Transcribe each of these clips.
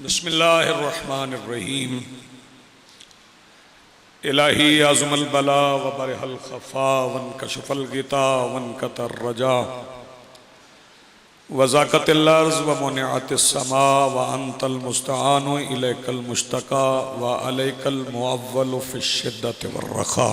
बिस्मिल्लाहिर्रहमानिर्रहीम। इलाही आज़मल बला व बरहल खफ़ा वन कशफ़ल गिता वन कतर रजा वज़ाक़तिल अर्ज़ व मुनिअतिस समा व अंतल मुस्तआनु इलैकल मुश्तका व अलैकल मुअव्वलु फ़िश्शिद्दति वर्रख़ा।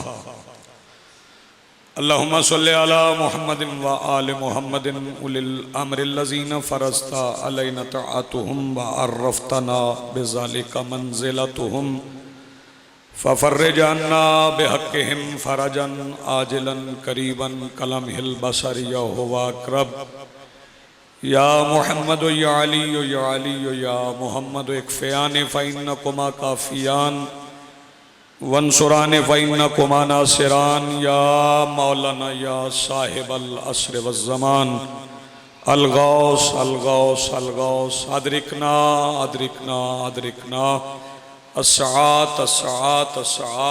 अल्लाहुम्मा सल्लि अला मुहम्मदिन व आलि मुहम्मदिन उलिल अम्रिल्लज़ीना फ़रज़ता अलैना तआतुहुम व अर्रफ़तना बिज़ालिका मंज़िलतुहुम फ़फ़र्रिज अन्ना बिहक़्क़िहिम फ़रजन आजिलन करीबन कलमहिल बसर या हुवा अक़रब। या मुहम्मद या अली या मुहम्मद इक्फ़ियानि फ़इन्नकुमा काफ़ियान वंसुरान फ़इन्नकुमा नासिरान। या मौलाना या साहिबल अस्र वज़्ज़मान अलगौस अलगौस अलगौस अदरिकना अदरिकना अदरिकना अस्सात अस्सात अस्सा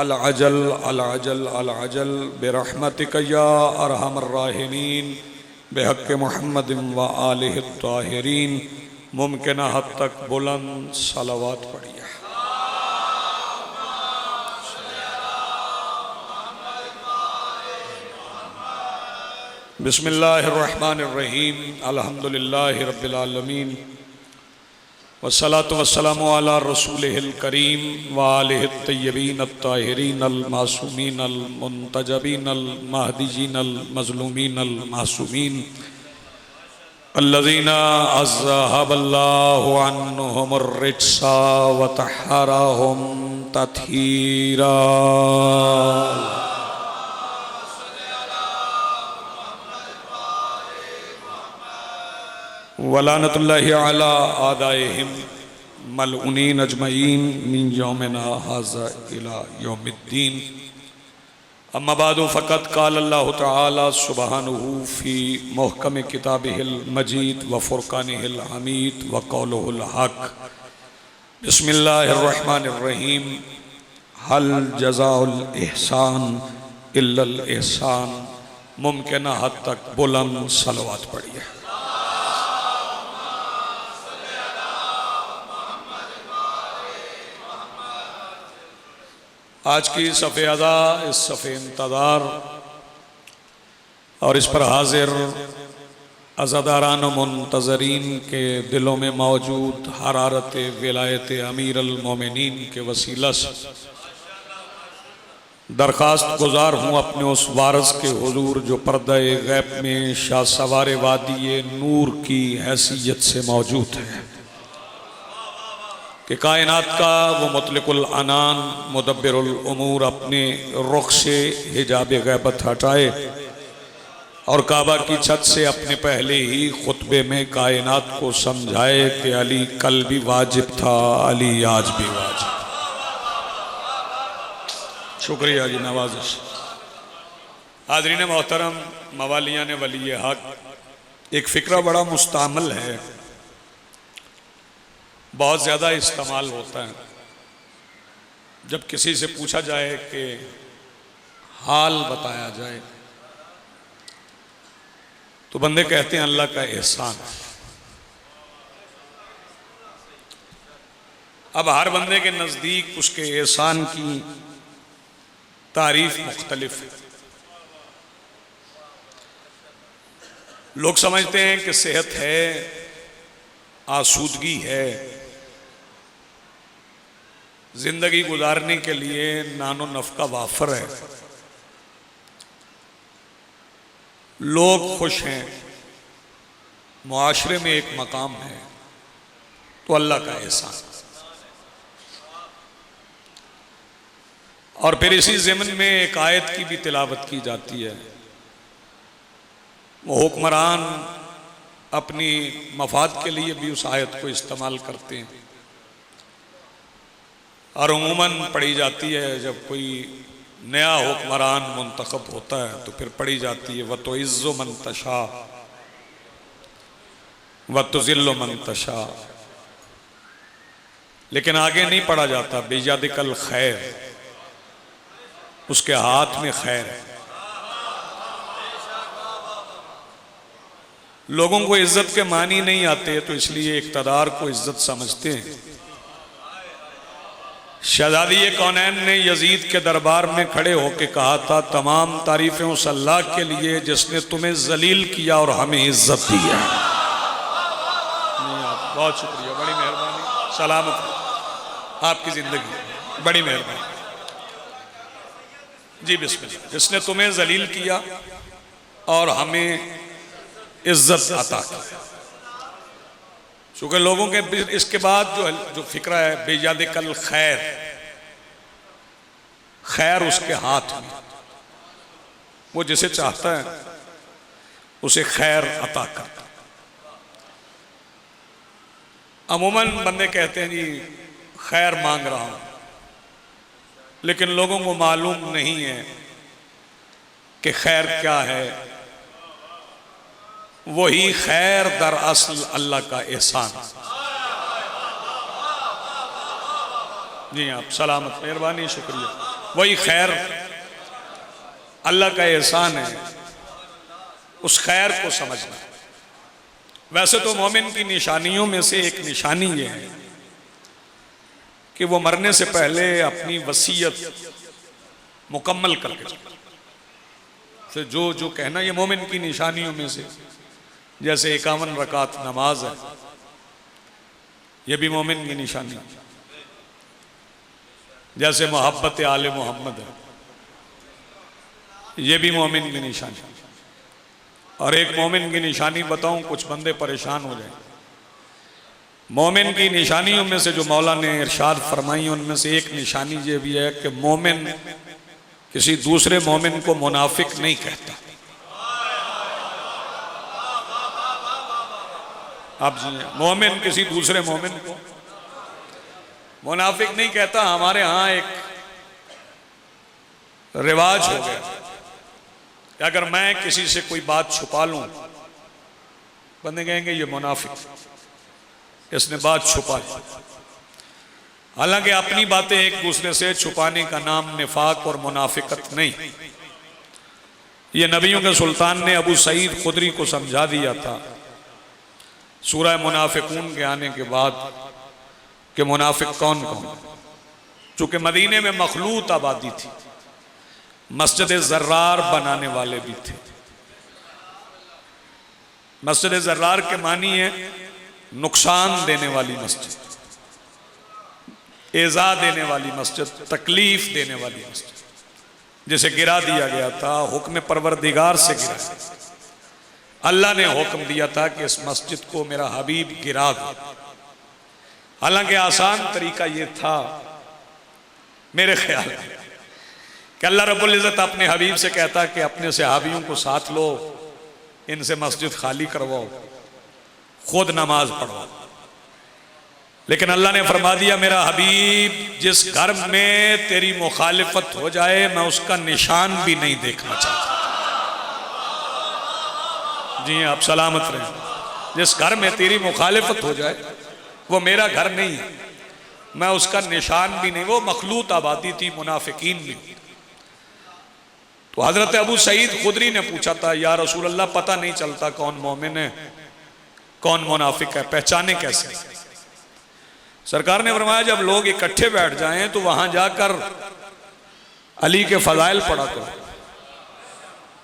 अल अजल अल अजल अल अजल बिरहमतिका या अरहमर राहिमीन बिहक़्क़ि मुहम्मदिन व आलिहि त्ताहिरीन। मुमकिन हद तक बुलंद सलावत पढ़िए। बिस्मिल्लाहिर्रहमानिर्रहीम। अल्हम्दुलिल्लाहि रब्बिल आलमीन वस्सलातु वस्सलामु अला रसूलिहिल करीम व आलिहि तय्यबीन अत्ताहिरीन अल मासूमीन अल मुंतजबीन अल महदीयीन अल मज़लूमीन अल मासूमीन अल्लज़ीना अज़हबल्लाहु अन्हुमुर रिज्सा व तहहरहुम तत्हीरा। वलानतुल्लाहि अला आदाइहिम मलऊनीन अजमईन मिन यौमिना हाज़ा इला यौमिद्दीन। अम्मा बादु फ़क़द क़ाल अल्लाहु तआला सुब्हानहु फ़ी मुहकम किताबिहिल मजीद व फ़ुरक़ानिहिल हमीद व क़ौलुहुल हक़। बिस्मिल्लाहिर्रहमानिर्रहीम। हल जज़ाउल इहसान इल्लल इहसान। मुमकिन हद तक बुलंद सलवात पढ़िए। आज की सफ़े अदा, इस सफ़े इंतज़ार और इस पर हाजिर अज़ादारान मुंतज़रीन के दिलों में मौजूद हरारत विलायत अमीर अल मोमिनीन के वसीला से दरख्वास्त गुजार हूँ अपने उस वारस के हुजूर जो पर्दा गैब में शाह सवार वादी नूर की हैसियत से मौजूद है कि कायनात का वो मुतलिकुल अनान मुदब्बिरुल उमूर अपने रुख से हिजाब गैबत हटाए और काबा की छत से अपने पहले ही खुतबे में कायनात को समझाए कि अली कल भी वाजिब था, अली आज भी वाजिब। शुक्रिया जी, नवाजिश। हाज़रीन मोहतरम, मवालियान वली हक, एक फ़िक्रा बड़ा मुस्तअमल है, बहुत ज़्यादा इस्तेमाल होता है। जब किसी से पूछा जाए कि हाल बताया जाए तो बंदे कहते हैं अल्लाह का एहसान। अब हर बंदे के नज़दीक उसके एहसान की तारीफ मुख्तलिफ है। लोग समझते हैं कि सेहत है, आसूदगी है, जिंदगी गुजारने के लिए नानो नफ़का वाफर है, लोग खुश हैं, मुआशरे में एक मकाम है, तो अल्लाह का एहसान। और फिर इसी ज़िमन में एक आयत की भी तिलावत की जाती है। वो हुक्मरान अपनी मफाद के लिए भी उस आयत को इस्तेमाल करते हैं और उमूमन पढ़ी जाती है जब कोई नया हुक्मरान मुंतखब होता है तो फिर पढ़ी जाती है व तो इज़्ज़ु मन तशा व तो ज़िल्लु मन तशा। लेकिन आगे नहीं पढ़ा जाता बियदिकल खैर, उसके हाथ में खैर है। लोगों को इज्जत के मानी नहीं आते तो इसलिए इक़्तिदार को इज्जत समझते हैं। शहज़ादी कौनैन ने यजीद के दरबार में खड़े होकर कहा था, तमाम तारीफें उस अल्लाह के लिए जिसने तुम्हें जलील किया और हमें इज्जत दी है। बहुत शुक्रिया, बड़ी मेहरबानी, सलामत आपकी जिंदगी, बड़ी मेहरबानी जी। बिस्मिल्लाह। जिसने तुम्हें जलील किया और हमें इज्जत अता की। चूंकि लोगों के इसके बाद जो फिक्रा है बेजाद कल खैर, खैर उसके हाथ में, वो जिसे चाहता है उसे खैर अता करता। अमूमन बंदे कहते हैं जी खैर मांग रहा हूं, लेकिन लोगों को मालूम नहीं है कि खैर क्या है। वही खैर दरअसल अल्लाह का एहसान। जी आप सलामत, मेहरबानी, शुक्रिया। वही खैर अल्लाह का एहसान है, उस खैर को समझना। वैसे तो मोमिन की निशानियों में से एक निशानी ये है कि वो मरने से पहले अपनी वसीयत मुकम्मल करके चले। तो जो कहना ये मोमिन की निशानियों में से, जैसे 51 रकात नमाज है, ये भी मोमिन की निशानी है। जैसे मोहब्बत आले मोहम्मद है, ये भी मोमिन की निशानी है। और एक मोमिन की निशानी बताऊं, कुछ बंदे परेशान हो जाए। मोमिन की निशानियों में से जो मौला ने इरशाद फरमाई, उनमें से एक निशानी ये भी है कि मोमिन किसी दूसरे मोमिन को मुनाफिक नहीं कहता। आप जी, मोमिन किसी दूसरे मोमिन को मुनाफिक नहीं कहता। हमारे यहाँ एक रिवाज हो गया कि अगर मैं किसी से कोई बात छुपा लूं, बंदे कहेंगे ये मुनाफिक, इसने बात छुपा ली। हालांकि अपनी बातें एक दूसरे से छुपाने का नाम निफाक और मुनाफिकत नहीं। ये नबियों के सुल्तान ने अबू सईद खुदरी को समझा दिया था सूरह मुनाफिकून के आने के बाद कि मुनाफिक कौन कौन। चूंकि मदीने में मखलूत आबादी थी, मस्जिद जर्रार बनाने वाले भी थे। मस्जिद जर्रार के मानी है नुकसान देने वाली मस्जिद, एजा देने वाली मस्जिद, तकलीफ देने वाली मस्जिद, जिसे गिरा दिया गया था हुक्म परवरदिगार से गिरा। अल्लाह ने हुक्म दिया था कि इस मस्जिद को मेरा हबीब गिरा दो। हालांकि आसान तरीका यह था मेरे ख्याल में कि अल्लाह रब्बुल इज़्ज़त अपने हबीब से कहता कि अपने सहाबियों को साथ लो, इनसे मस्जिद खाली करवाओ, खुद नमाज पढ़ो। लेकिन अल्लाह ने फरमा दिया मेरा हबीब जिस घर में तेरी मुखालिफत हो जाए मैं उसका निशान भी नहीं देखना चाहता। जी आप सलामत रहें। जिस घर में तेरी मुखालिफत हो जाए वो मेरा घर नहीं है, मैं उसका निशान भी नहीं। वो मखलूत आबादी थी, मुनाफिकीन भी। तो हजरत अबू सईद खुदरी ने पूछा था या रसूल अल्लाह पता नहीं चलता कौन मोमिन है कौन मुनाफिक है, पहचाने कैसे? सरकार ने फरमाया जब लोग इकट्ठे बैठ जाएं तो वहां जाकर अली के फजाइल पढ़ा करो।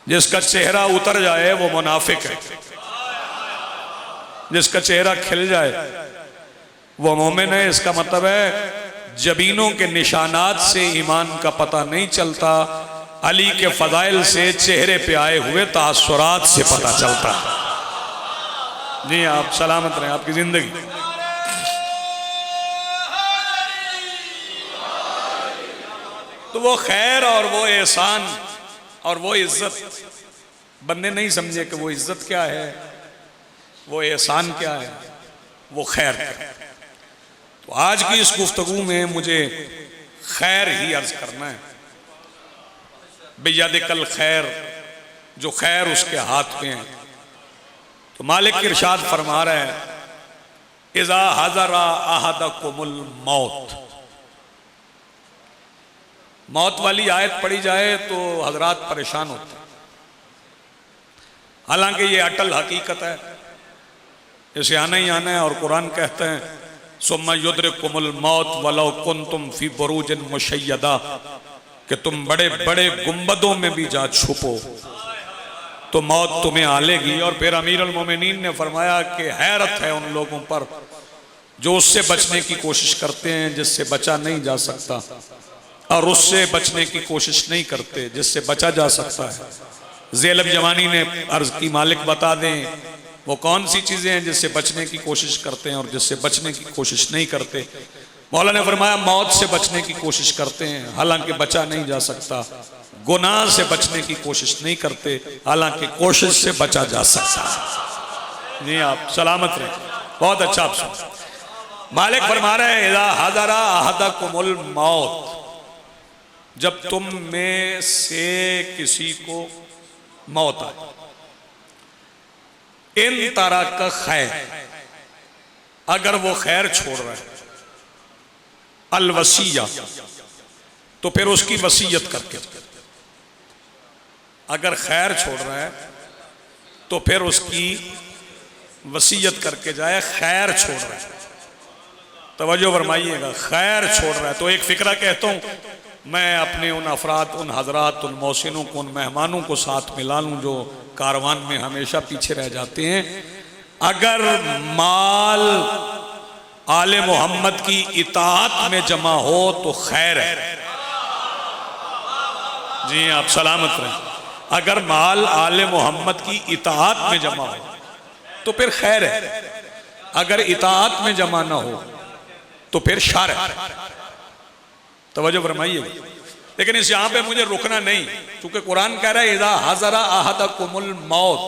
जिसका चेहरा उतर जाए वो मुनाफिक है, जिसका चेहरा खिल जाए वो मोमिन है। इसका मतलब है जबीनों के निशानात से ईमान का पता नहीं चलता, अली के फजाइल से चेहरे पे आए हुए तासुरात से पता चलता। जी आप सलामत रहें, आपकी जिंदगी। तो वो खैर और वो एहसान और वो इज्जत बंदे नहीं समझे कि वो इज्जत क्या है, वो एहसान क्या है, वो खैर क्या है। तो आज की इस गुफ्तगू में मुझे खैर ही अर्ज करना है। बेयाद कल खैर, जो खैर उसके हाथ में है। तो मालिक इरशाद फरमा रहा है इज़ा हज़रा अहदकुमुल मौत। मौत वाली आयत पढ़ी जाए तो हजरात परेशान होते हैं। हालांकि ये अटल हकीकत है इसे आना ही आना है। और कुरान कहते हैं सुम्मा युद्रिकुमुल मौत वलौ कुंतुम फी बुरूजिन मुशय्यदा, कि तुम बड़े बड़े गुंबदों में भी जा छुपो तो मौत तुम्हें आ लेगी। और फिर अमीरुल मोमिनीन ने फरमाया कि हैरत है उन लोगों पर जो उससे बचने की कोशिश करते हैं जिससे बचा नहीं जा सकता, और उससे बचने की कोशिश नहीं करते जिससे बचा जा सकता है। ज़ैनब जवानी ने अर्ज की मालिक बता दें वो कौन सी चीज़ें हैं जिससे बचने की कोशिश करते हैं और जिससे बचने की कोशिश नहीं करते। मौला ने फरमाया मौत से बचने की कोशिश करते हैं हालांकि बचा नहीं जा सकता, गुनाह से बचने की कोशिश नहीं करते हालांकि कोशिश से बचा जा सकता है। जी आप सलामत रहें। बहुत अच्छा आप सुन। मालिक फरमा रहे हैं इज़ा हज़रा अहदकुमुल मौत, जब तुम में से किसी को मौत आए, इन तरह का खैर, अगर वो खैर छोड़ रहा है, अलवसिया, तो फिर उसकी वसीयत करके, अगर खैर छोड़ रहा है तो फिर उसकी वसीयत करके जाए। खैर छोड़ रहा है, तवज्जो फरमाइएगा, खैर छोड़ रहा है। तो एक फिक्रा कहता हूँ मैं अपने उन अफराद, उन हजरात, उन मौसिनों को, उन मेहमानों को साथ मिला लूँ जो कारवान में हमेशा पीछे रह जाते हैं। अगर माल आले मोहम्मद की इताअत में जमा हो तो खैर है। जी आप सलामत रहें। अगर माल आले मोहम्मद की इताअत में जमा हो तो फिर खैर है, अगर इताअत में जमा ना हो तो फिर शर है। तवज्जो फरमाइए। लेकिन इस यहाँ पे मुझे रुकना नहीं, क्योंकि कुरान कह रहा है इज़ा हज़रा अहदकुमुल मौत,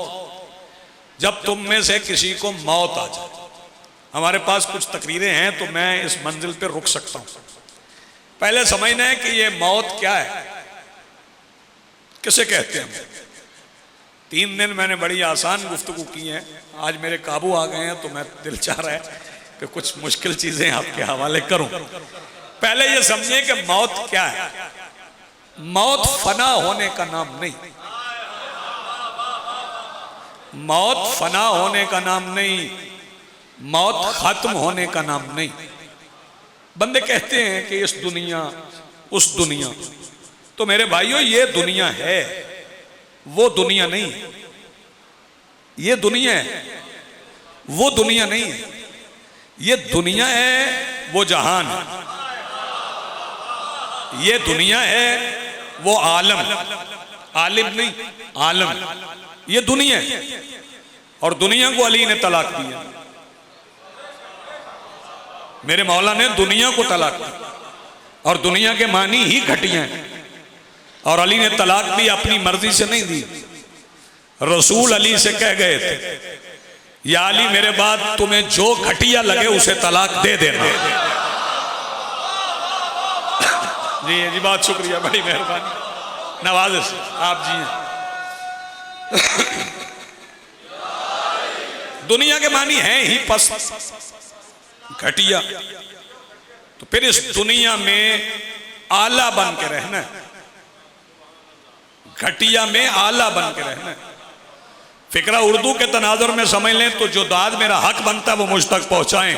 जब तुम में से किसी को मौत आ जाए। हमारे पास कुछ तकरीरें हैं तो मैं इस मंजिल पे रुक सकता हूँ। पहले समझना है कि ये मौत क्या है, किसे कहते हैं। 3 दिन मैंने बड़ी आसान गुफ्तगू की है, आज मेरे काबू आ गए हैं तो मैं दिल चाह रहा है कि कुछ मुश्किल चीजें आपके हवाले करूं। पहले ये समझिए कि मौत क्या है। मौत फना होने का नाम नहीं, मौत फना होने का नाम नहीं, मौत खत्म होने का नाम नहीं। बंदे कहते हैं कि इस दुनिया उस दुनिया, तो मेरे भाइयों ये दुनिया है, वो दुनिया नहीं। ये दुनिया है, वो दुनिया नहीं है। ये दुनिया है, वो जहान है। ये दुनिया है, वो आलम, आलिम नहीं, आलम। ये दुनिया है, और दुनिया को अली ने तलाक दिया। मेरे मौला ने दुनिया को तलाक दिया, और दुनिया के मानी ही घटिया हैं। और अली ने तलाक भी अपनी मर्जी से नहीं दी, रसूल अली से कह गए थे या अली मेरे बाद तुम्हें जो घटिया लगे उसे तलाक दे देना। जी जी बहुत शुक्रिया, बड़ी मेहरबानी, नवाज़िश आप जी हैं। दुनिया के मानी हैं ही पस्त, घटिया। तो फिर इस दुनिया में आला बन के रहना है, घटिया में आला बन के रहना है। फिक्रा उर्दू के तनाजुर में समझ लें तो जो दाद मेरा हक बनता है वो मुझ तक पहुंचाएं।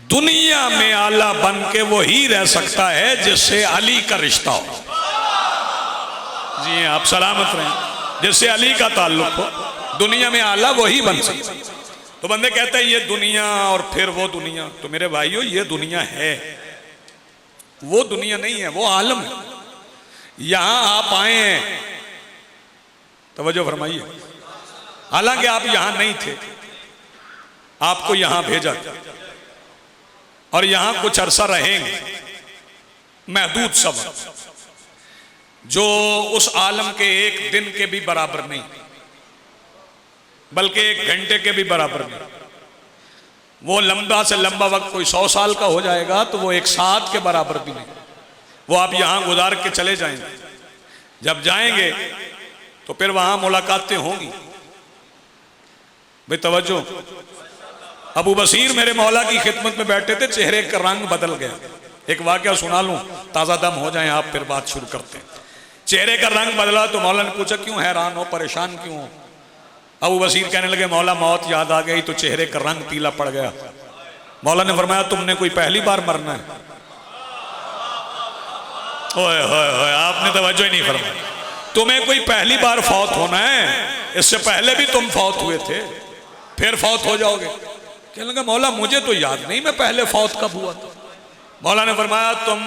दुनिया में आला बन के वो ही रह सकता है जिससे अली का रिश्ता हो। जी आप सलामत रहें। जिससे अली का ताल्लुक हो, दुनिया में आला वही बन सकता है। तो बंदे कहते हैं ये दुनिया और फिर वो दुनिया। तो मेरे भाइयों ये दुनिया है, वो दुनिया नहीं है, वो आलम है। यहां आप आए हैं, तवज्जो फरमाइए, हालांकि आप यहां नहीं थे, आपको यहां भेजा और यहां कुछ अरसा रहेंगे, महदूद समय, जो उस आलम के एक दिन के भी बराबर नहीं, बल्कि 1 घंटे के भी बराबर नहीं। वो लंबा से लंबा वक्त कोई 100 साल का हो जाएगा तो वो 1 साथ के बराबर भी नहीं। वो आप यहां गुजार के चले जाएंगे, जब जाएंगे तो फिर वहां मुलाकातें होंगी। भाई तवज्जो, अबू बसीर मेरे मौला की खिदमत में बैठे थे, चेहरे का रंग बदल गया। एक वाकया सुना लूं, ताज़ा दम हो जाए आप, फिर बात शुरू करते हैं। चेहरे का रंग बदला तो मौला ने पूछा क्यों हैरान हो, परेशान क्यों हो? अबू बसीर कहने लगे मौला मौत याद आ गई तो चेहरे का रंग पीला पड़ गया। मौला ने फरमाया तुमने कोई पहली बार मरना है? ओए होए होए, आपने तवज्जो ही नहीं फरमाई। तुम्हें कोई पहली बार फौत होना है, इससे पहले भी तुम फौत हुए थे, फिर फौत हो जाओगे। कहने लगा मौला मुझे तो याद नहीं मैं पहले फौत कब हुआ था। मौला ने फरमाया तुम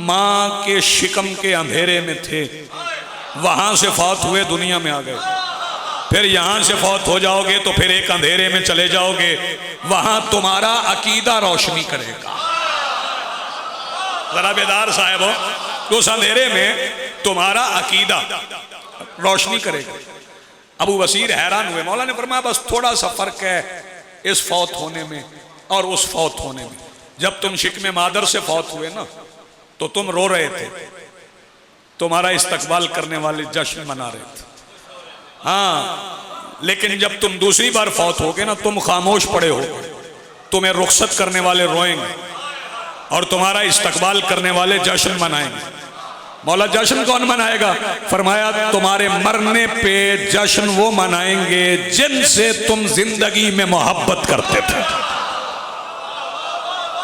माँ के शिकम के अंधेरे में थे, वहां से फौत हुए दुनिया में आ गए, फिर यहां से फौत हो जाओगे तो फिर एक अंधेरे में चले जाओगे, वहां तुम्हारा अकीदा रोशनी करेगा। जरा बेदार साहब हो, उस अंधेरे में तुम्हारा अकीदा रोशनी करेगा। अबू बसीर हैरान हुए। मौला ने फरमाया बस थोड़ा सा फर्क है इस फौत होने में और उस फौत होने में। जब तुम शिकमे मादर से फौत हुए ना तो तुम रो रहे थे, तुम्हारा इस्तकबाल करने वाले जश्न मना रहे थे। हाँ, लेकिन जब तुम दूसरी बार फौत होगे ना तुम खामोश पड़े हो, तुम्हें रुखसत करने वाले रोएंगे और तुम्हारा इस्तकबाल करने वाले जश्न मनाएंगे। मौला जश्न कौन मनाएगा? फरमाया तुम्हारे मरने पे जश्न वो मनाएंगे जिनसे तुम जिंदगी में मोहब्बत करते थे।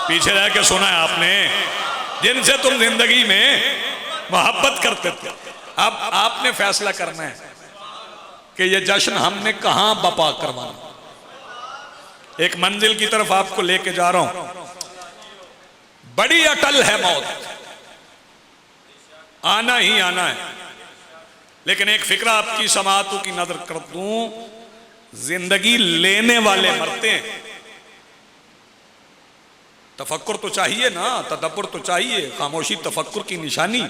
पीछे रह के सुना है आपने, जिनसे तुम जिंदगी में मोहब्बत करते थे। अब आपने फैसला करना है कि ये जश्न हमने कहां बपा करवाना। एक मंजिल की तरफ आपको लेके जा रहा हूं, बड़ी अटल है मौत, आना ही आना है। लेकिन एक फिक्रा आपकी समातों की नजर कर दूं, जिंदगी लेने वाले मरते हैं। तफक्कुर तो चाहिए ना, तदब्बुर तो चाहिए, खामोशी तफक्कुर की निशानी।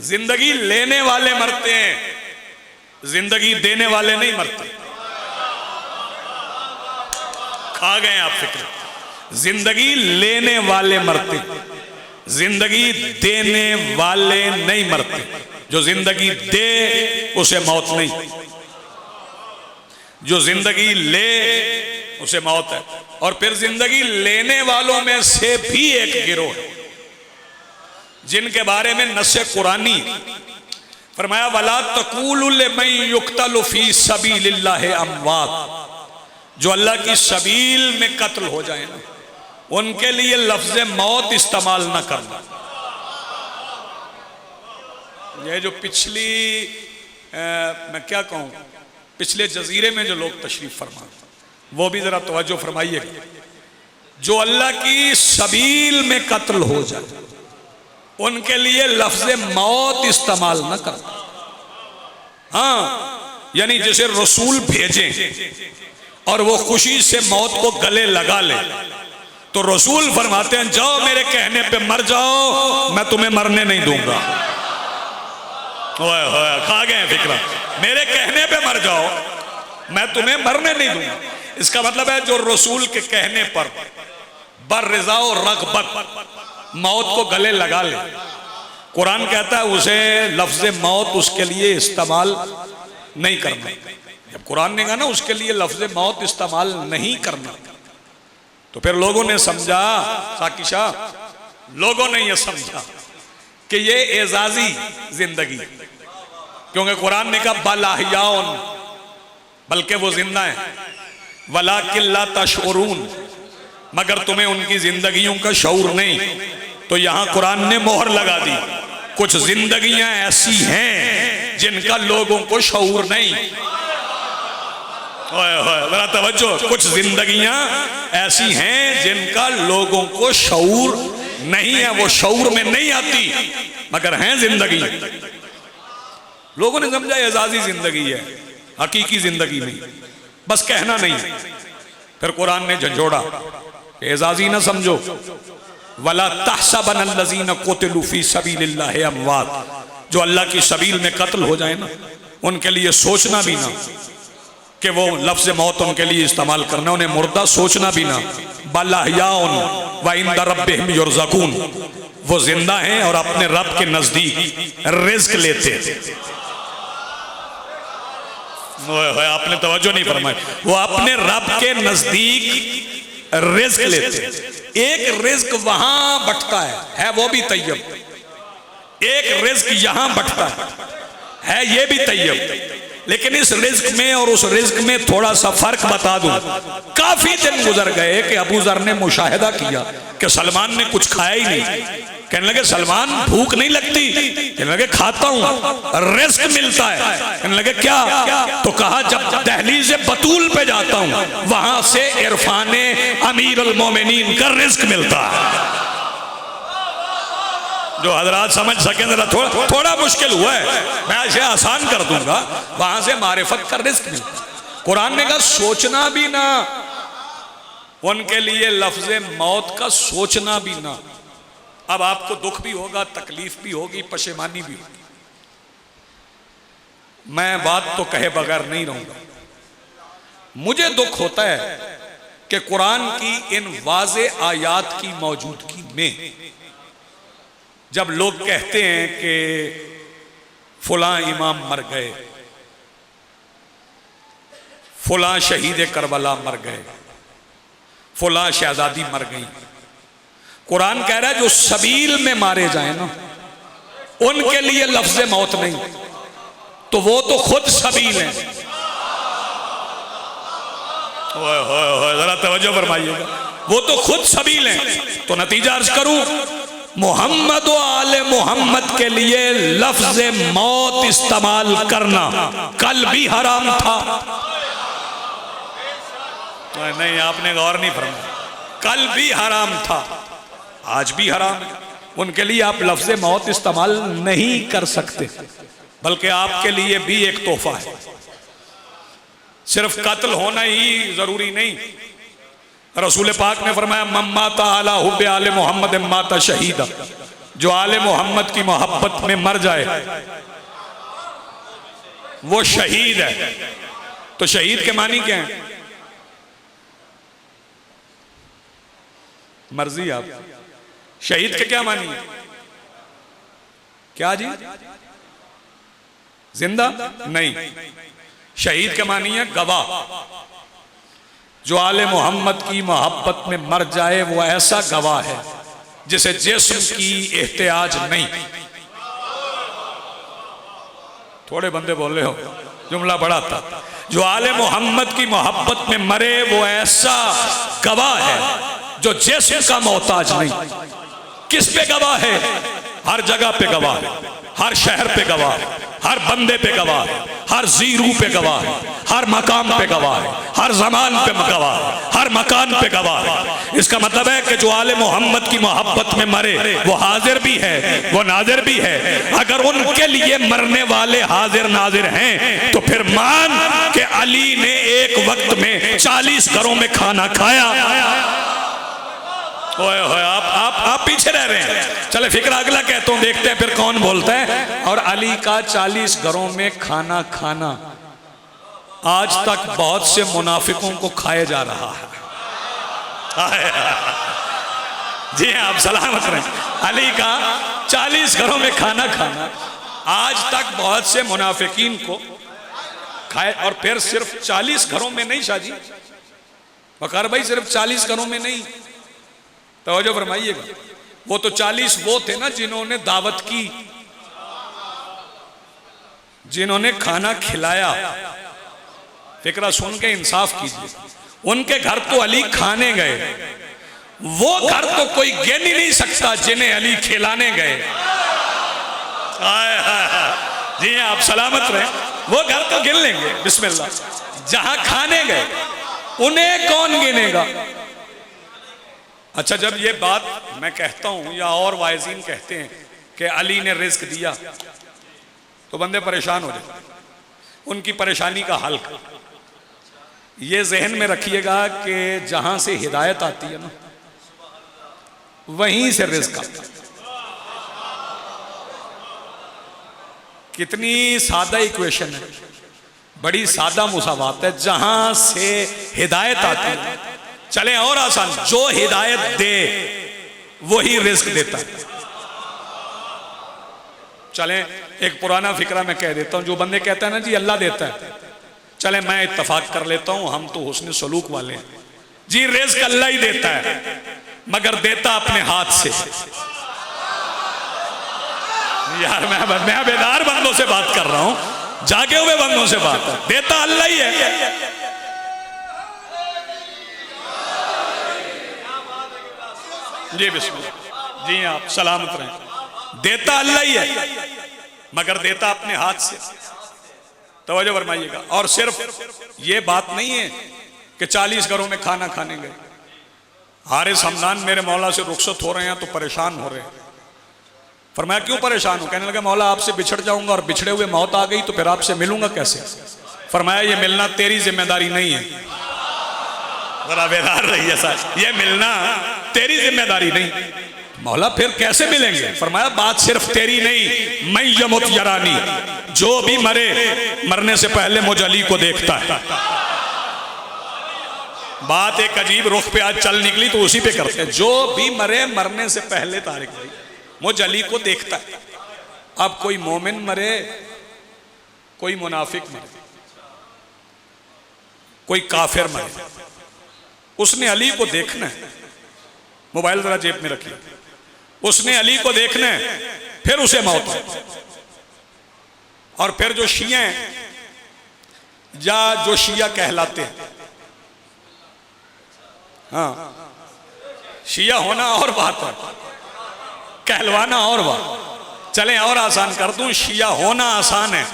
जिंदगी लेने वाले मरते हैं, जिंदगी देने वाले नहीं मरते। खा गए आप फिक्र। जिंदगी लेने वाले मरते, जिंदगी देने वाले नहीं मरते। जो जिंदगी दे उसे मौत नहीं, जो जिंदगी ले उसे मौत है। और फिर जिंदगी लेने वालों में से भी एक गिरोह है जिनके बारे में नस्से कुरानी फरमाया वला तक़ूलु लिमन युक़्तलु फ़ी सबीलिल्लाहि अमवात, जो अल्लाह की सबील में कत्ल हो जाए ना उनके लिए लफ्ज मौत इस्तेमाल ना करना। ये जो पिछली मैं क्या कहूं, पिछले जजीरे में जो लोग तशरीफ फरमा वो भी जरा तवज्जो फरमाइएगा। जो अल्लाह की सबील में कत्ल हो जाए उनके लिए लफ्ज मौत इस्तेमाल न करना। हाँ, यानी जैसे रसूल भेजें और वो खुशी से मौत को गले लगा ले तो रसूल फरमाते हैं जाओ मेरे कहने पे मर जाओ, मैं तुम्हें मरने नहीं दूंगा। ओए होए, खा गए फिक्रा। मेरे कहने पे मर जाओ, मैं तुम्हें मरने नहीं दूंगा। इसका मतलब है जो रसूल के कहने पर बर्रिज़ा और रग़बत मौत को गले लगा ले, कुरान कहता है उसे लफ्ज़ मौत उसके लिए इस्तेमाल नहीं करना। जब कुरान ने कहा ना उसके लिए लफ्ज़ मौत इस्तेमाल नहीं करना, तो फिर लोगों ने समझा, साकिशा लोगों ने यह समझा कि ये एजाजी जिंदगी, क्योंकि कुरान ने कहा बल अहयाउन, बल्कि वो जिंदा है, वलाकिन ला तशऊरून, मगर तुम्हें उनकी जिंदगियों का शऊर नहीं। तो यहां कुरान ने मोहर लगा दी, कुछ जिंदगियां ऐसी हैं जिनका लोगों को शऊर नहीं। जरा तवज्जो, कुछ जिंदगियां ऐसी हैं जिनका लोगों को शऊर नहीं है, वो शऊर में नहीं आती मगर हैं जिंदगी। लोगों ने समझा एजाजी जिंदगी है, हकीकी जिंदगी नहीं, बस कहना नहीं। फिर कुरान ने झंझोड़ा, एजाजी ना समझो, वला तहसबनल्लज़ीना क़ुतिलू फ़ी सबीलिल्लाहि अमवात, जो अल्लाह की सबील में कत्ल हो जाए ना उनके लिए सोचना भी ना कि वो लफ्ज़ मौत उनके लिए इस्तेमाल करना, उन्हें मुर्दा सोचना भी ना। बल अहयाउन व इंद रब्बिहिम युरज़क़ून, वो जिंदा हैं और अपने रब के नजदीक रिज़्क़ लेते। आपने तवज्जो नहीं फरमाई, वो अपने रब के नजदीक रिज़्क़ लेते। एक रिज़्क़ वहां बंटता है वो भी तैयब, एक रिज़्क़ यहां बंटता है ये भी तैयब। लेकिन इस रिज्क में और उस रिज्क में थोड़ा सा फर्क बता दूं। काफी दिन गुजर गए कि अबू जर ने मुशाहिदा किया कि सलमान ने कुछ खाया ही नहीं। कहने लगे सलमान भूख नहीं लगती? कहने लगे खाता हूं, रिज्क मिलता है। कहने लगे क्या? तो कहा जब दहलीज बतूल पे जाता हूं वहां से इरफाने अमीर अल मोमिनीन का रिज्क मिलता है। जो हजरात समझ सके जरा, थोड़ा मुश्किल हुआ है, मैं इसे आसान कर दूंगा। वहां से मारिफत का रिज्क मिलता। कुरान ने कहा सोचना भी ना, उनके लिए लफ्ज़े मौत का सोचना भी ना। अब आपको दुख भी होगा, तकलीफ भी होगी, पशेमानी भी होगी। मैं बात तो कहे बगैर नहीं रहूंगा। मुझे दुख होता है कि कुरान की इन वाज़े आयात की मौजूदगी में जब लोग कहते हैं कि फलां इमाम मर गए, फलां शहीद करबला मर गए, फलां शहजादी मर गई। कुरान कह रहा है जो सबील में मारे जाए ना उनके लिए लफ्ज़ मौत नहीं, तो वो तो खुद सबील है। जरा तवज्जो फरमाइएगा, वो तो खुद सबील है। तो नतीजा अर्ज करूं, मोहम्मद व आले मोहम्मद के लिए लफ्ज़ मौत इस्तेमाल करना कल भी हराम था। नहीं, आपने गौर नहीं फरमाया। कल भी हराम था, आज भी हराम है। उनके लिए आप लफ्ज़ मौत इस्तेमाल नहीं कर सकते, बल्कि आपके लिए भी एक तोहफा है। सिर्फ कत्ल होना ही जरूरी नहीं। रसूल पाक ने फरमाया मम्माता अला हुब्बे आले मोहम्मद माता शहीदा, जो आले मोहम्मद की मोहब्बत में मर जाए वो शहीद है। तो शहीद के मानी क्या है? मर्जी आप। शहीद के क्या मानी है? क्या जी? जिंदा नहीं। शहीद के मानी है गवाह। जो आले मोहम्मद की मोहब्बत में मर जाए वो ऐसा गवाह है जिसे जिस्म की एहतियाज नहीं। थोड़े बंदे बोल रहे हो, जुमला बड़ा था। जो आले मोहम्मद की मोहब्बत में मरे वो ऐसा गवाह है जो जिस्म का मोहताज नहीं। किस पे गवाह है? हर जगह पे गवाह है, हर शहर पे गवाह है, हर बंदे पे गवाह है, हर जीरू पे गवाह है, हर मकाम पे गवाह है, हर जमान पे गवाह है, हर मकान पे गवाह है। इसका मतलब है कि जो आले मोहम्मद की मोहब्बत में मरे वो हाजिर भी है, वो नाजिर भी है। अगर उनके लिए मरने वाले हाजिर नाजिर हैं तो फिर मान के अली ने एक वक्त में 40 घरों में खाना खाया। आप पीछे रह रहे हैं। चले फिक्र अगला कहता हूं, देखते हैं फिर कौन बोलता है। और अली का 40 घरों में खाना खाना आज तक बहुत से मुनाफिकों को खाया जा रहा है। जी आप सलामत रहें। अली का 40 घरों में खाना खाना आज तक बहुत से मुनाफिकीन को खाए। और फिर सिर्फ 40 घरों में नहीं शादी वकार भाई, सिर्फ 40 घरों में नहीं। तवज्जो फरमाइएगा, वो तो 40 वो थे ना जिन्होंने दावत की, जिन्होंने खाना खिलाया। फिक्रा सुन के इंसाफ कीजिए। उनके घर तो अली खाने गए, वो घर तो कोई गिन ही नहीं सकता जिन्हें अली खिलाने गए। जी आप सलामत रहे। वो घर तो गिन लेंगे बिस्मिल्लाह, जहां खाने गए उन्हें कौन गिनेगा? अच्छा, जब ये बात मैं कहता हूं या और वाइज़ीन कहते हैं कि अली ने रिस्क दिया तो बंदे परेशान हो जाते। उनकी परेशानी का हल ये जहन में रखिएगा कि जहां से हिदायत आती है ना वहीं से रिस्क आता। कितनी सादा इक्वेशन है, बड़ी सादा मुसावात है। जहां से हिदायत आती है, चले और आसान, जो हिदायत दे वही रिस्क देता है। चले एक पुराना फिक्रा मैं कह देता हूं। जो बंदे कहते हैं ना जी अल्लाह देता है, चले मैं इत्तफाक कर लेता हूं, हम तो हुस्न सलूक वाले हैं जी। रिस्क अल्लाह ही देता है, मगर देता अपने हाथ से। यार मैं बेदार बंदों से बात कर रहा हूं। जागे हुए बंदों से बात है, देता अल्लाह ही है। जी बिस्मिल्लाह, जी आप सलामत रहें। देता अल्लाह ही है, मगर देता अपने हाथ से। तवज्जो फरमाइएगा। और सिर्फ ये बात नहीं है कि 40 घरों में खाना खाने गए। हारिस हमदान मेरे मौला से रुखसत हो रहे हैं तो परेशान हो रहे हैं। फरमाया क्यों परेशान हो? कहने लगा मौला आपसे बिछड़ जाऊंगा और बिछड़े हुए मौत आ गई तो फिर आपसे मिलूंगा कैसे? फरमाया ये मिलना तेरी जिम्मेदारी नहीं है। बड़ा बेदार रही है साहब, ये मिलना तेरी जिम्मेदारी नहीं। मौला फिर कैसे मिलेंगे? फरमाया बात सिर्फ तेरी नहीं, मैं यमुत यरानी, जो भी मरे मरने से पहले मुझ अली को देखता है। बात एक अजीब रुख पे आज चल निकली तो उसी पे करते हैं। जो भी मरे मरने से पहले तारिक भाई मुझ अली को देखता है। अब कोई मोमिन मरे, कोई मुनाफिक मरे, कोई काफिर मरे, उसने अली को देखना है। मोबाइल जरा जेब में रखिए। उसने अली को देखना है, फिर उसे मौत है। और फिर जो शिया हैं या जो शिया कहलाते हैं, हाँ शिया होना और बात है, कहलवाना और बात। चलें और आसान कर दूं, शिया होना आसान है,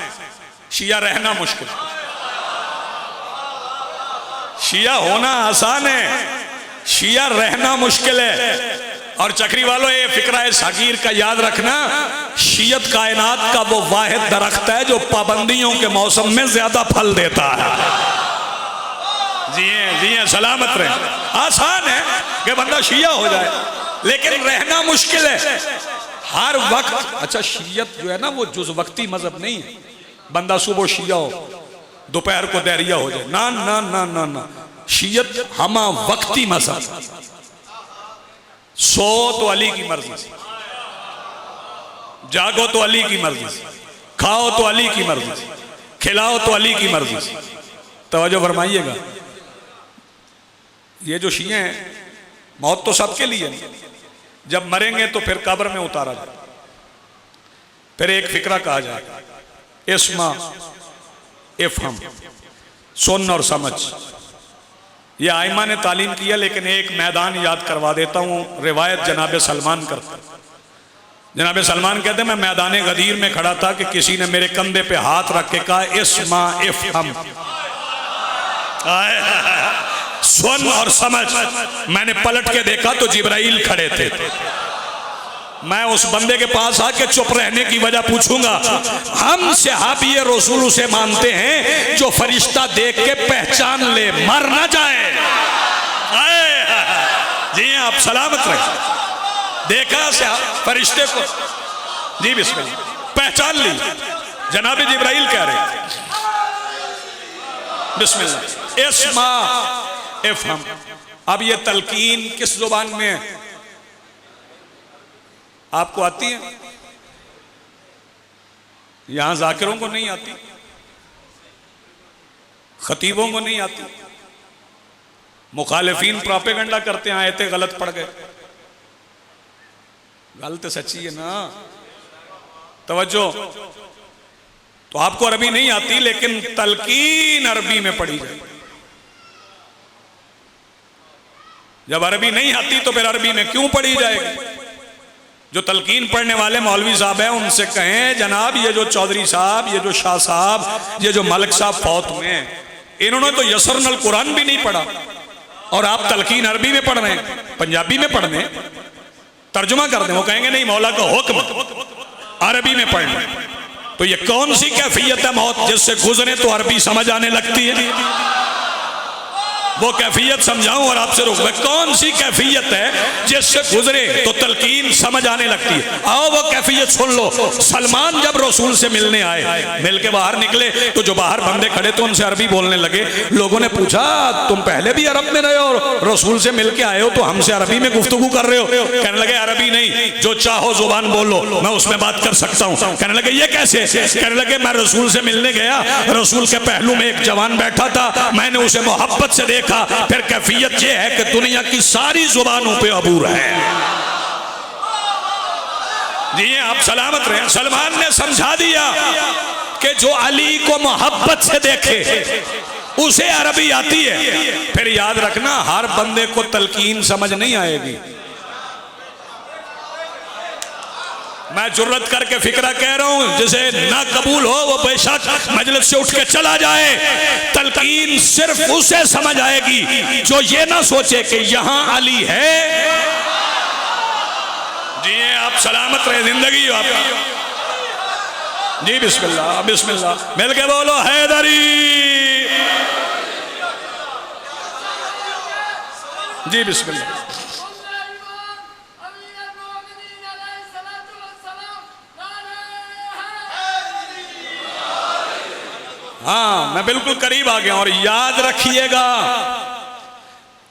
शिया रहना मुश्किल। शिया होना आसान है, शिया रहना मुश्किल है। और चक्री वालों ये फिक्रा सगीर का याद रखना, शियत कायनात का वो वाहिद दरख्त है जो पाबंदियों के मौसम में ज्यादा फल देता है। जी हैं सलामत रहे। आसान है कि बंदा शिया हो जाए, लेकिन रहना मुश्किल है हर वक्त। अच्छा शियत जो है ना वो जुज़ वक्ती मजहब नहीं है, बंदा सुबह शिया हो दोपहर को दैरिया हो जाए, ना ना ना ना ना। शियत हमा वक्ती मजहब। सो तो अली की मर्जी से, जागो तो अली की मर्जी से, खाओ तो अली की मर्जी से, खिलाओ तो अली की मर्जी से। तवज्जो फरमाइएगा। ये जो शिया हैं मौत तो सबके लिए, जब मरेंगे तो फिर कब्र में उतारा जाए। फिर एक फिक्रा कहा जाएगा, इस्मा इफ़हम, सुन और समझ। ये आइमा ने तालीम किया, लेकिन एक मैदान याद करवा देता हूँ। रिवायत जनाब सलमान करता। जनाब सलमान कहते मैं मैदान गदीर में खड़ा था कि किसी ने मेरे कंधे पे हाथ रख के कहा इस्मा इफ़हम, सुन और समझ। मैंने पलट के देखा तो जिब्राइल खड़े थे। मैं उस बंदे के पास आके चुप रहने की वजह पूछूंगा। हम सहाबी रसूल उसे मानते हैं जो फरिश्ता देख के पहचान ले, मर ना जाए। जी आप सलामत रहे। देखा से फरिश्ते को, जी बिस्मिल्लाह, पहचान ली। जनाब जिब्राइल कह रहे बिस्मिल्लाह इस्मा इफ़हम। अब ये तलकीन किस जुबान में है? आपको आती है? यहां जाकिरों को नहीं आती, खतीबों को नहीं आती। मुखालिफीन प्रोपेगेंडा करते हैं आयतें गलत पड़ गए। गलत सच्ची है ना। तवज्जो। तो आपको अरबी नहीं आती, लेकिन तलकीन अरबी में पढ़ी जाए। जब अरबी नहीं आती तो फिर अरबी में क्यों पढ़ी जाएगी? जो तलकीन पढ़ने वाले मौलवी साहब हैं उनसे कहें जनाब ये जो चौधरी साहब, ये जो शाह साहब, ये जो मलिक साहब फौत में हैं, इन्होंने तो यसरनल कुरान भी नहीं पढ़ा और आप तलकीन अरबी में पढ़ रहे हैं, पंजाबी में पढ़ रहे हैं, तर्जुमा कर दें। वो कहेंगे नहीं मौला का हुक्म अरबी में पढ़ना। तो ये कौन सी कैफियत है मौत जिससे गुजरे तो अरबी समझ आने लगती है? वो कैफियत समझाऊं और आपसे रोक। कौन सी कैफियत है जिससे गुजरे तो तलकीन समझ आने लगती है? आओ वो कैफियत सुन लो। सलमान जब रसूल से मिलने आए, मिल के बाहर निकले तो जो बाहर बंदे खड़े थे उनसे अरबी बोलने लगे। लोगों ने पूछा तुम पहले भी अरब में रहे हो, रसूल से मिल के आए हो तो हमसे अरबी में गुफ्तगू कर रहे हो? कहने लगे अरबी नहीं, जो चाहो जुबान बोलो, मैं उसमें बात कर सकता हूँ। कहने लगे ये कैसे? कहने लगे मैं रसूल से मिलने गया, रसूल के पहलू में एक जवान बैठा था, मैंने उसे मोहब्बत से देखा। फिर कैफियत यह है कि दुनिया की सारी जुबानों पे अबूर है। जी आप सलामत रहे। सलमान ने समझा दिया कि कि जो अली को मोहब्बत से देखे उसे अरबी आती है। फिर याद रखना, हर बंदे को तलकीन समझ नहीं आएगी। मैं जुर्रत करके फिक्रा कह रहा हूं, जिसे ना कबूल हो वो बेशक मजलिस से उठ के चला जाए। तलकीन सिर्फ उसे समझ आएगी जो ये ना सोचे कि यहां अली है। जी आप सलामत रहे, जिंदगी हो आपकी। जी बिस्मिल्लाह बिस्मिल्लाह, मिल के बोलो हैदरी। जी बिस्मिल्लाह। हाँ मैं बिल्कुल करीब आ गया। और याद रखिएगा,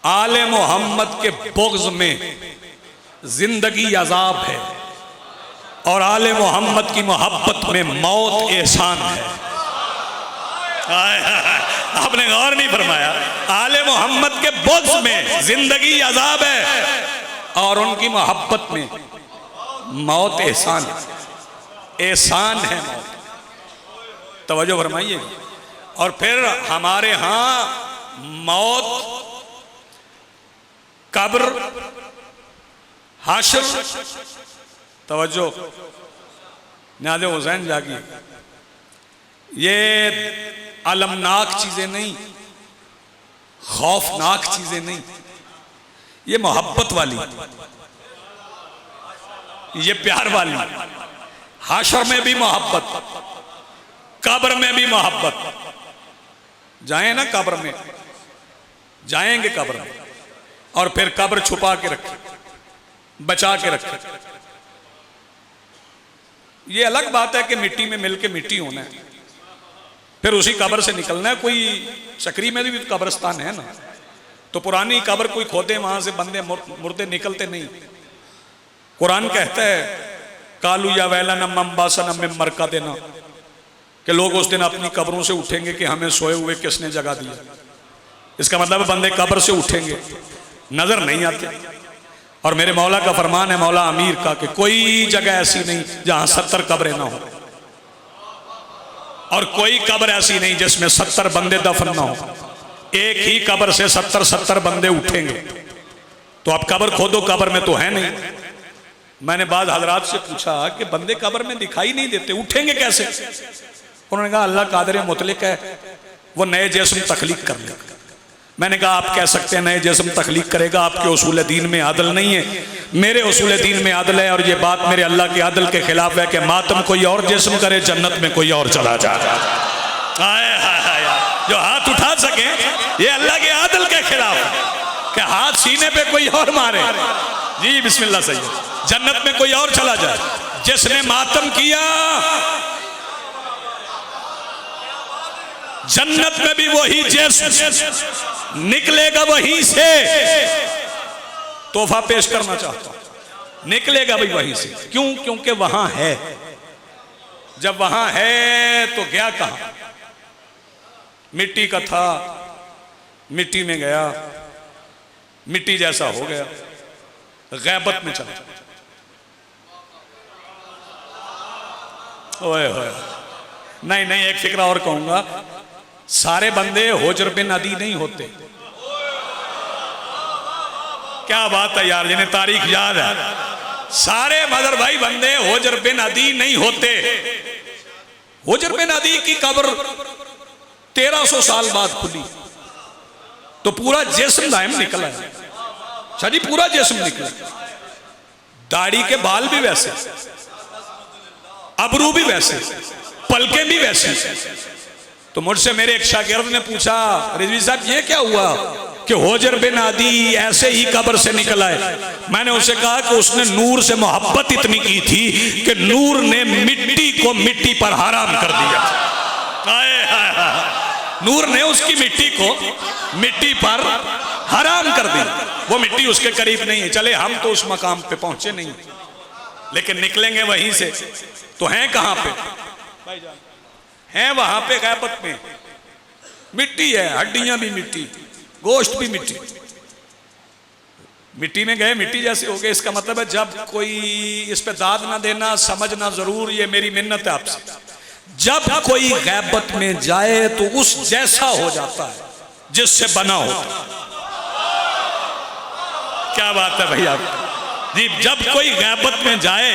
आले मोहम्मद के बुग़्ज़ में जिंदगी अजाब है और आले मोहम्मद की मोहब्बत में मौत एहसान है। आपने गौर नहीं फरमाया, आले मोहम्मद के बुग़्ज़ में जिंदगी अजाब है और उनकी मोहब्बत में मौत एहसान है। एहसान है मौत, तवज्जो फरमाइए। और फिर हमारे यहां मौत, कब्र, हाशर, तवज्जो, नादे हुसैन जागी, ये अलमनाक चीजें नहीं, खौफनाक चीजें नहीं, ये मोहब्बत वाली, ये प्यार वाली। हाशर में भी मोहब्बत, कब्र में भी मोहब्बत। जाए ना कब्र में, जाएंगे कब्र में और फिर कब्र छुपा के रखे, बचा के रखे। ये अलग बात है कि मिट्टी में मिलके मिट्टी होना है, फिर उसी कब्र से निकलना है। कोई चक्री में भी कब्रिस्तान है ना, तो पुरानी कब्र कोई खोदे, वहां से बंदे मुर्दे निकलते नहीं। कुरान कहता है कालू या वैला नम अम्बासा नम मरका देना, कि लोग उस दिन अपनी कब्रों से उठेंगे कि हमें सोए हुए किसने जगा दिया। इसका मतलब है बंदे कब्र से उठेंगे, नजर नहीं आते। और मेरे मौला का फरमान है, मौला अमीर का, कि कोई जगह ऐसी नहीं जहां 70 कब्रें ना हो, और कोई कब्र ऐसी नहीं जिसमें 70 बंदे दफन ना हो। एक ही कब्र से 70 बंदे उठेंगे। तो आप कब्र खोदो, कब्र में तो है नहीं। मैंने बाद हजरात से पूछा कि बंदे कब्र में दिखाई नहीं देते, उठेंगे कैसे? उन्होंने कहा अल्लाह कादिर मुतलिक है, वो नए जिस्म तख्लीक कर लेगा। मैंने कहा आप कह सकते हैं नए जिस्म तख्लीक करेगा, आपके उसूल दीन में आदल नहीं है। मेरे उसूल दीन में आदल है, और ये बात मेरे अल्लाह के आदल के खिलाफ है कि मातम कोई और जिस्म करे, जन्नत में कोई और चला जाए। जो हाथ उठा सके, ये अल्लाह के आदल के खिलाफ है कि हाथ सीने पे कोई और मारे। जी बिस्मिल्लाह, सही है, जन्नत में कोई और चला जाए। जिसने मातम किया जन्नत में भी वही जिस्म निकलेगा, वहीं से तोहफा पेश करना चाहता हूं, निकलेगा भी वहीं से। क्यों? क्योंकि वहां है। जब वहां है तो गया कहां? मिट्टी का था, मिट्टी में गया, मिट्टी जैसा हो गया, गैबत में चला। ओए होए, नहीं नहीं, एक फिक्रा और कहूंगा, सारे बंदे होजर बिन अदी नहीं होते। क्या बात है यार, जिन्हें तारीख याद है, सारे मदर भाई बंदे होजर बिन अदी नहीं होते। होजर बिन अदी की कब्र 1300 साल बाद खुली, तो पूरा जिस्म दायम निकला है। अच्छा जी, पूरा जिस्म निकला, दाढ़ी के बाल भी वैसे, अबरू भी वैसे, पलकें भी वैसे। तो मुझसे मेरे एक शागिर्द ने पूछा, रिजवी साहब ये क्या हुआ कि होजर बिन अदी ऐसे ही कब्र से निकला है? मैंने उसे कहा कि उसने नूर से मोहब्बत इतनी की थी कि नूर ने मिट्टी को मिट्टी पर हराम कर दिया। नूर ने उसकी मिट्टी को मिट्टी पर हराम कर दी। वो मिट्टी उसके करीब नहीं है। चले हम तो उस मकाम पे पहुंचे नहीं, लेकिन निकलेंगे वहीं से। तो हैं कहां पे? हैं वहां पे गैबत में। मिट्टी है, हड्डियां भी मिट्टी, गोश्त भी मिट्टी। मिट्टी में गए, मिट्टी जैसे हो गए। इसका मतलब है जब कोई इस पे दाद ना देना, समझना जरूर, ये मेरी मिन्नत है आपसे, जब कोई गैबत में जाए तो उस जैसा हो जाता है जिससे बना होता। क्या बात है भैया जी, जब कोई गैबत में जाए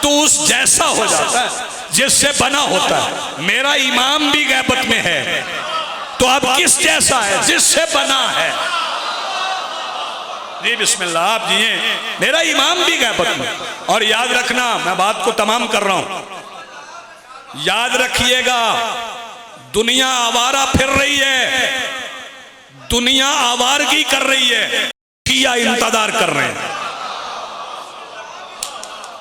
तो उस जैसा हो जाता है जिससे बना होता है। मेरा इमाम भी गैबत में है तो अब किस जैसा है? जिससे बना है। जी बिस्मिल्लाह, आप जिए। मेरा इमाम भी गैबत में। और याद रखना, मैं बात को तमाम कर रहा हूं, याद रखिएगा, दुनिया आवारा फिर रही है, दुनिया आवारगी कर रही है, शिया इंतजार कर रहे हैं।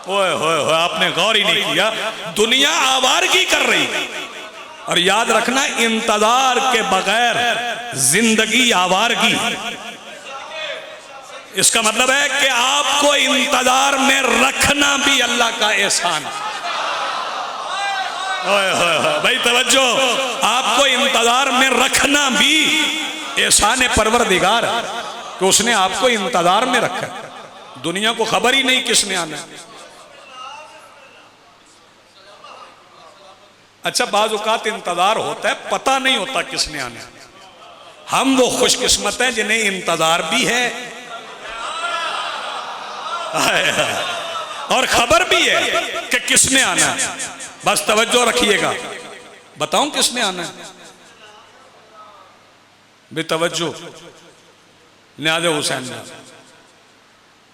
ओए होए होए, आपने गौर ही नहीं किया, दुनिया आवारगी कर रही है। और याद रखना, इंतजार के बगैर जिंदगी आवारगी। इसका मतलब है कि आपको इंतजार में रखना भी अल्लाह का एहसान है। भाई तवज्जो, आपको इंतजार में रखना भी एहसान है परवरदिगार कि उसने आपको इंतजार में रखा। दुनिया को खबर ही नहीं किसने आना है। अच्छा, बाज़ औक़ात इंतजार होता है, पता नहीं होता किसने आना है। हम वो खुशकिस्मत हैं जिन्हें इंतजार भी है और खबर भी है कि किसने आना है। बस तवज्जो रखिएगा, बताऊं किसने आना है? बेतवज्जो, न्याज़ हुसैन,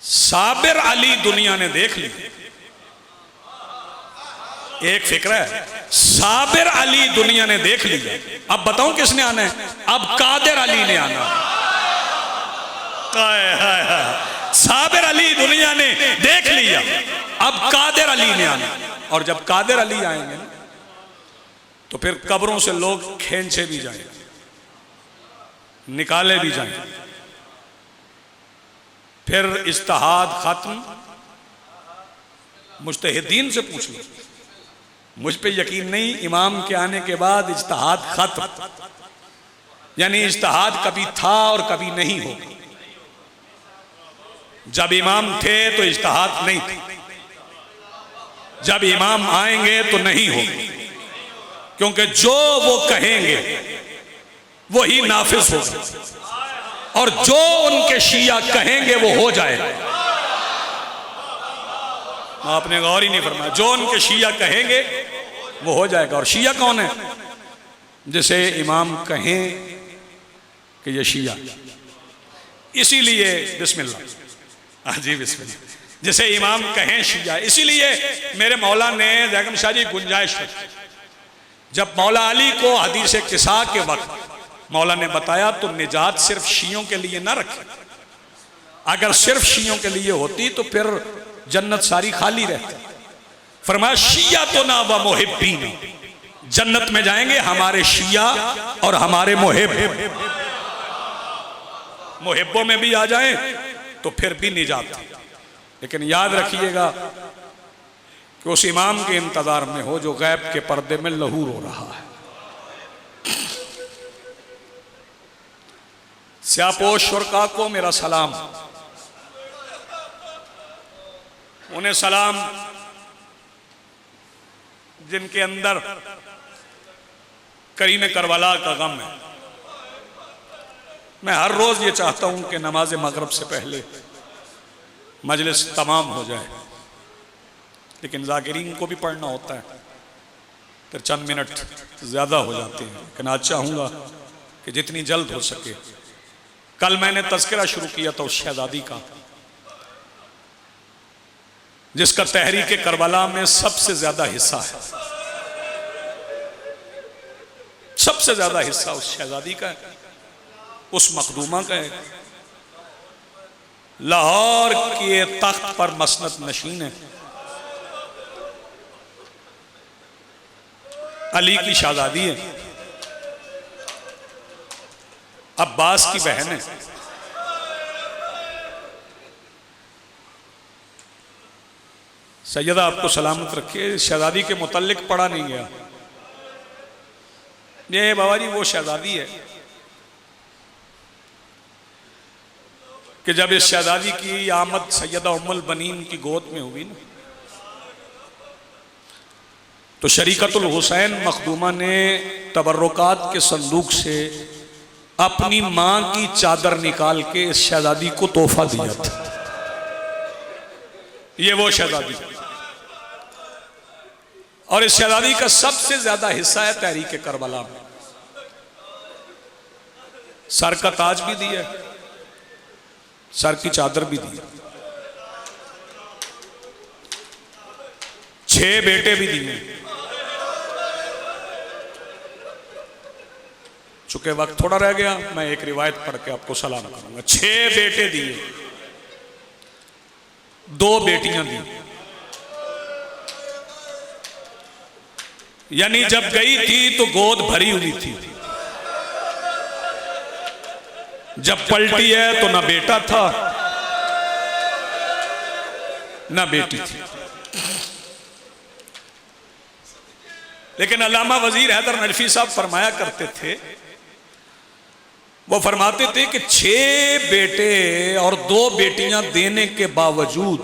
साबिर अली दुनिया ने देख ली। एक फिक्र है, साबिर अली दुनिया ने देख लिया। अब बताऊं किसने आना है? अब कादिर अली ने आना। साबिर अली दुनिया ने देख लिया, अब कादिर अली ने आना। और जब कादिर अली आएंगे तो फिर कब्रों से लोग खींचे भी जाएंगे, निकाले भी जाएंगे। फिर इज्तिहाद खत्म। मुज्तहिदीन से पूछ लो, मुझ पे यकीन नहीं, इमाम के आने के बाद इज्तिहाद खत्म। यानी इज्तिहाद कभी था और कभी नहीं हो। जब इमाम थे तो इज्तिहाद नहीं थे, जब इमाम आएंगे तो नहीं हो, क्योंकि जो वो कहेंगे वही नाफिज होगा और जो उनके शिया कहेंगे वो हो जाएगा। आपने गौर ही नहीं फरमाया, जो उनके शिया कहेंगे वो हो जाएगा। और शिया कौन है? जिसे इमाम कहें कि ये शिया, इसीलिए बिस्मिल्लाह, जी बिस्मिल्लाह, जिसे इमाम कहें शिया। इसीलिए मेरे मौला ने जैगम शाह जी गुंजाइश, जब मौला अली को हदीस किसा के वक्त मौला ने बताया तो निजात सिर्फ शियों के लिए ना रखे। अगर सिर्फ शियों के लिए होती तो फिर जन्नत सारी खाली रहती। फरमाया शिया तो ना व मुहिब्बीन, जन्नत में जाएंगे हमारे शिया और हमारे मुहिब। मुहिब्बों में भी आ जाएं तो फिर भी निजात। लेकिन याद रखिएगा कि उस इमाम के इंतजार में हो जो गैब के पर्दे में लहूर हो रहा है। स्यापोश शुरका को मेरा सलाम, उन्हें सलाम जिनके अंदर करीम करबला का गम है। मैं हर रोज ये चाहता हूं कि नमाज मगरिब से पहले मजलिस तमाम हो जाए, लेकिन ज़ाकिरीन को भी पढ़ना होता है, फिर चंद मिनट ज़्यादा हो जाते हैं। लेकिन आज चाहूँगा कि जितनी जल्द हो सके। कल मैंने तज़किरा शुरू किया था उस शहज़ादी का जिसका तहरीक करबला में सबसे ज़्यादा हिस्सा है। सबसे ज़्यादा हिस्सा उस शहज़ादी का है, उस मखदूमा का है। लाहौर के तख्त पर मसनद नशीन है, अली की शहजादी है, अब्बास की बहन है। सैयदा आपको सलामत रखे। शहजादी के मुतल्लिक पढ़ा नहीं गया। ये बाबा जी वो शहजादी है कि जब इस शहजादी की आमद सैयदा उम्मुल बनीन की गोद में हुई ना, तो शरीकतुल हुसैन मखदूमा ने तबर्रुकात के संदूक से अपनी मां की चादर निकाल के इस शहजादी को तोहफा दिया था। ये वो शहजादी, और इस शहजादी का सबसे ज्यादा हिस्सा है तहरीक करबला में। सर का ताज भी दिया, सर की चादर भी दी, 6 बेटे भी दिए। चूंकि वक्त थोड़ा रह गया, मैं एक रिवायत पढ़ के आपको सलाम करूंगा। 6 बेटे दिए, 2 बेटियां दी। यानी जब गई थी तो गोद भरी हुई थी, जब पलटी है तो ना बेटा था ना बेटी थी। लेकिन अल्लामा वजीर हैदर नजफी साहब फरमाया करते थे, वो फरमाते थे कि 6 बेटे और 2 बेटियां देने के बावजूद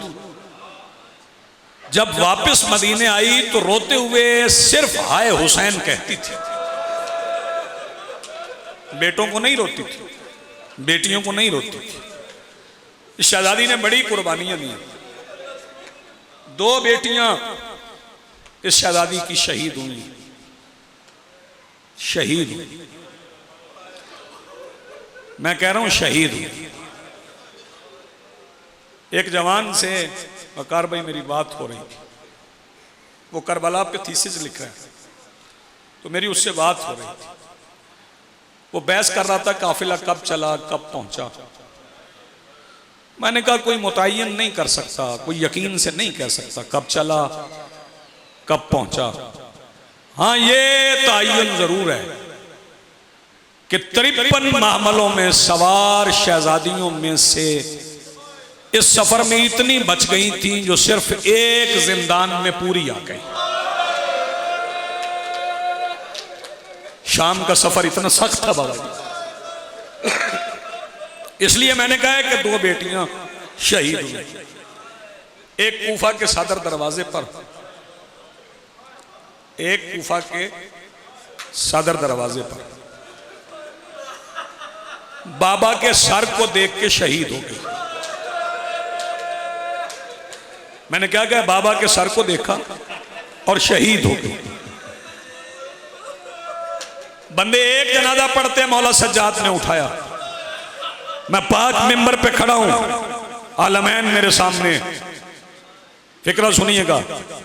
जब वापस मदीने आई तो रोते हुए सिर्फ हाय हुसैन कहती थी। बेटों को नहीं रोती थी, बेटियों को नहीं रोती थी। इस शहजादी ने बड़ी कुर्बानियां दी। 2 बेटियां इस शहजादी की शहीद हुई, शहीद हुई। मैं कह रहा हूं शहीद हुई। एक जवान से वकार भाई मेरी बात हो रही थी, वो करबला पे थीसिस लिख रहा है, तो मेरी उससे बात हो रही थी। वो बहस कर रहा था काफिला कब चला कब पहुंचा। मैंने कहा कोई मुतय्यन नहीं कर सकता, कोई यकीन से नहीं कह सकता कब चला कब पहुंचा। हाँ ये तयन जरूर है कि 53 महमलों में सवार शहजादियों में से इस सफर में इतनी बच गई थी जो सिर्फ एक जिंदान में पूरी आ गई। शाम का सफर इतना सख्त था बाबा जी, इसलिए मैंने कहा है कि 2 बेटियां शहीद हुई। एक कूफा के सदर दरवाजे पर, एक कूफा के सदर दरवाजे पर बाबा के सर को देख के शहीद हो गई। मैंने क्या कहा, बाबा के सर को देखा और शहीद हो गई। बंदे एक जनाजा पढ़ते मौला सज्जाद ने उठाया। मैं पाक मिंबर पे खड़ा हूं, आलमैन मेरे सामने। फिक्रा सुनिएगा,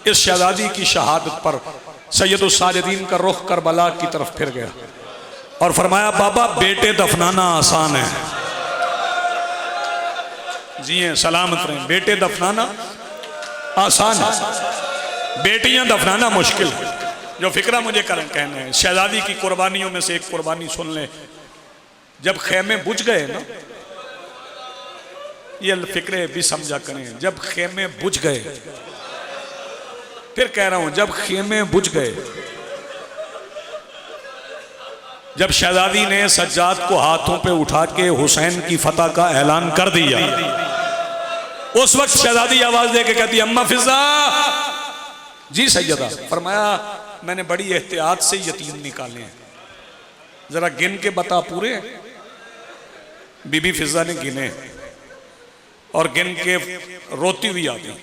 इस शहजादी की शहादत पर सैयदुस साजिदीन का रुख करबला की तरफ फिर गया और फरमाया, बाबा बेटे दफनाना आसान है। जी हैं, सलामत रहें। बेटे दफनाना आसान है, बेटियां दफनाना मुश्किल है। जो फिक्रा मुझे कहना है, शहजादी की कुर्बानियों में से एक कुर्बानी सुन ले। जब खेमे बुझ गए ना, ये फिक्रे भी समझा करें, जब खेमे बुझ गए, फिर कह रहा हूं जब खेमे बुझ गए, जब शहजादी ने सज्जाद को हाथों पे उठा के हुसैन की फतह का ऐलान कर दिया, उस वक्त शहजादी आवाज दे के कहती, अम्मा फिजा। जी सैयदा। फरमाया, मैंने बड़ी एहतियात से यतीम निकाले हैं, जरा गिन के बता पूरे। बीबी फिजा ने गिने और गिन के रोती हुई आ गई।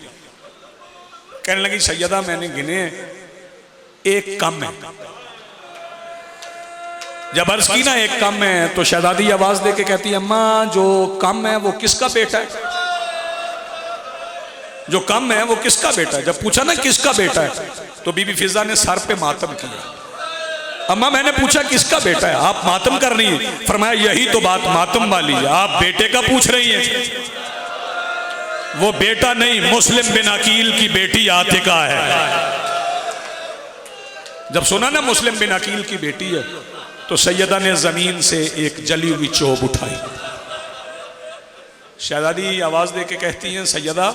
कहने लगी, सैयदा मैंने गिने, एक कम है। जब अर्ज की ना एक कम है, तो शहजादी आवाज दे के कहती है, अम्मा जो कम है वो किसका बेटा है? जो कम है वो किसका बेटा है? जब पूछा ना किसका बेटा है, तो बीबी फिजा ने सर पे मातम किया। अम्मा मैंने पूछा किसका बेटा है, आप मातम कर रही है। फरमाया, यही तो बात मातम वाली है, आप बेटे का पूछ रही हैं। वो बेटा नहीं, मुस्लिम बिन अकील की बेटी आतिका है। जब सुना ना मुस्लिम बिन अकील की बेटी है, तो सैयदा ने जमीन से एक जली हुई चोब उठाई। शहजादी आवाज दे के कहती हैं, सैयदा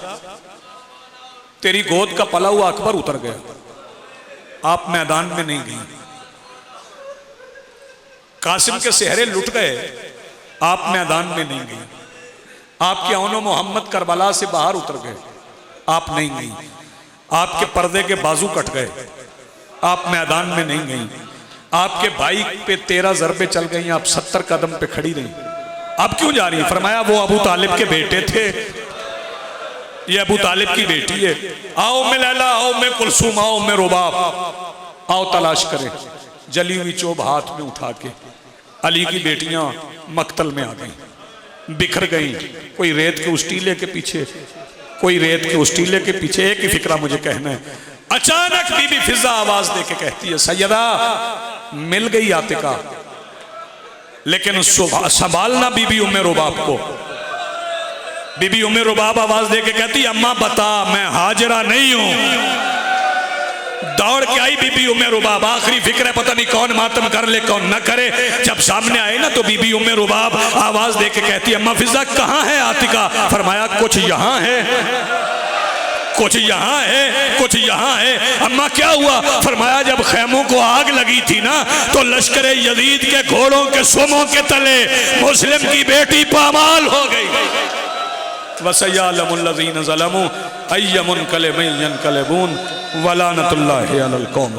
तेरी गोद का पला हुआ अकबर उतर गया, आप मैदान में नहीं गई। कासिम के सेहरे लुट गए, आप मैदान में नहीं गई। आपके औनो मोहम्मद करबला से बाहर उतर गए, आप नहीं गई। आपके पर्दे के बाजू कट गए, आप मैदान में नहीं गई, आपके भाई पे 13 ज़रबे चल गई, आप 70 कदम पे खड़ी रही, अब क्यों जा रही है? फरमाया वो अबू तालिब के बेटे थे, ये अबू तालिब की बेटी है। आओ में लैला, आओ में कुलसूम, आओ में रुबाब, आओ तलाश करें। जली हुई चोब हाथ में उठा के अली की बेटियां मक्तल में आ गई, बिखर गई, कोई रेत के उस टीले के पीछे, कोई रेत के उस टीले के पीछे। एक ही फिक्रा मुझे कहना है। अचानक बीबी फिजा आवाज दे के कहती है, सैयदा मिल गई आतिका, लेकिन संभालना बीबी उम्मे रुबाब को। बीबी उम्मे रुबाब आवाज दे के कहती, अम्मा बता मैं हाजिरा नहीं हूं। दौड़ के आई बीबी उम्मे रुबाब, आखिरी फिक्र है पता नहीं कौन मातम कर ले कौन न करे। जब सामने आए ना तो बीबी उम्मे रुबाब आवाज दे के कहती, अम्मा फिजा कहाँ है आतिका? फरमाया कुछ यहाँ है, कुछ यहाँ है, कुछ यहाँ है। अम्मा क्या हुआ? फरमाया जब खैमों को आग लगी थी ना तो लश्कर यजीद के घोड़ों के सुमों के तले मुस्लिम की बेटी पामाल हो गई। वसय्यलमुल्लज़ीन ज़लमू अय्यमुनक़लिबिन यनक़लिबून वलानतुल्लाहि अलल कौम।